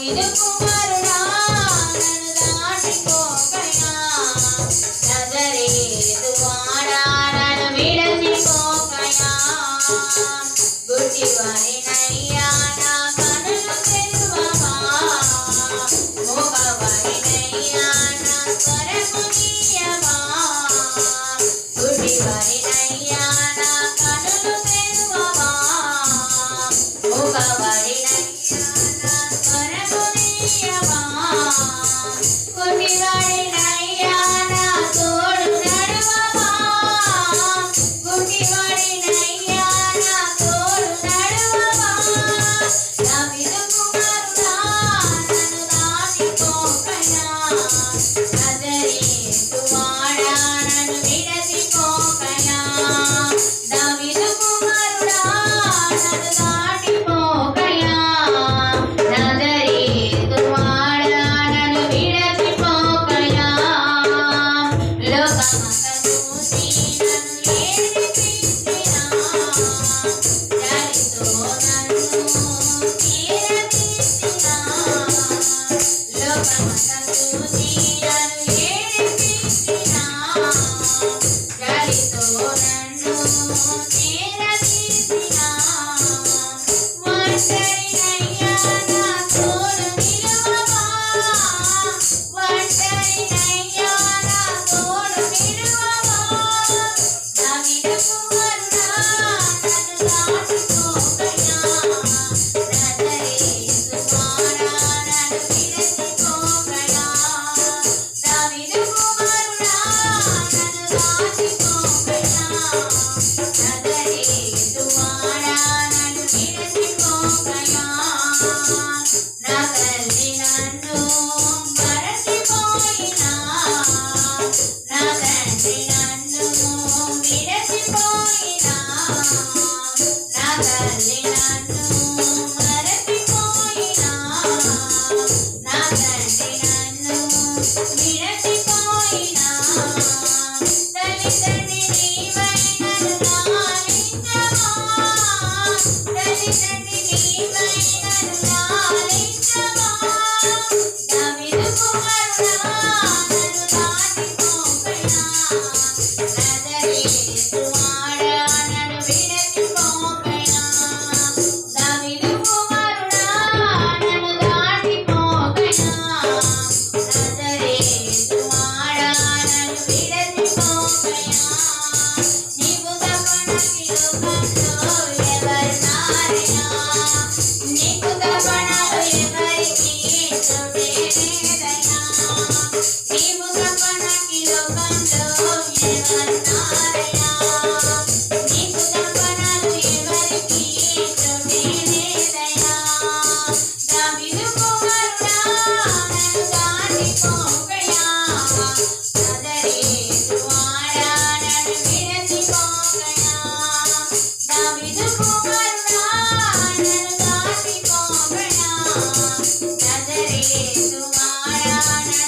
దావీదు కుమారుడా నన్ను దాటిపోకయా నజరేతు వాడా నన్ను విడచిపోకయా గుడ్డివాడినయ్యా నా కనులు తెరువవా మూగవాడినయ్యా నా స్వరము నీయవా గుడ్డివాడినయ్యా నా కనులు తెరువవా మూగవాడినయ్యా నా స్వరము నీయవా గుడ్డివాడినయ్యా నా తోడు నడువవా గుడ్డివాడినయ్యా నా తోడు నడువవా దావీదు కుమారుడా నన్ను దాటిపోకయా నజరేతు వాడా నన్ను విడచిపోకయా దావీదు కుమారుడా నన్ను దాటిపోకయా నజరేతు వాడా నన్ను విడచిపోకయా లోకమంతా చూసి నన్ను ఏడిపించినా జాలితో నన్ను తీరదీసినా లోకమంతా చూసి నన్ను ఏడిపించినా జాలితో నన్ను తీరదీసినా ఒంటరినయ్యా నా తోడు నిలువవా ఒంటరినయ్యా నా తోడు నిలువవా దావీదు కుమారుడా నన్ను దాటిపోకయా నజరేతు వాడా నన్ను విడచిపోకయా దావీదు కుమారుడా నన్ను దాటిపోకయా నజరేతు వాడా నన్ను విడచిపోకయా నా తల్లి నన్ను మరచిపోయినా నా తండ్రి నన్ను విడచిపోయినా నా తల్లి నన్ను మరచిపోయినా నా తండ్రి నన్ను విడచిపోయినా తల్లిదండ్రి నీవై నన్ను లాలించవా తల్లిదండ్రి నీవై నన్ను లాలించవా దావీదు కుమారుడా నన్ను దాటిపోకయా నజరేతు వాడా నన్ను విడచిపోకయా దావీదు కుమారుడా నన్ను దాటిపోకయా నజరేతు వాడా నన్ను విడచిపోకయా నీవు తప్పనకి లోకంలో ఎవరున్నారయ్యా నీకు తప్పనలు ఎవరికి చూడలేదయ్యా నీవు తప్పనకి లోకంలో ఎవరున్నారయ్యా నీకు తప్పనలు ఎవరికి చూడలేదయ్యా దావీదు కుమారుడా నన్ను దాటిపోకయా నజరేతు వాడా నన్ను విడచిపోకయా దావీదు కుమారుడా నన్ను దాటిపోకయా నజరేతు వాడా నన్ను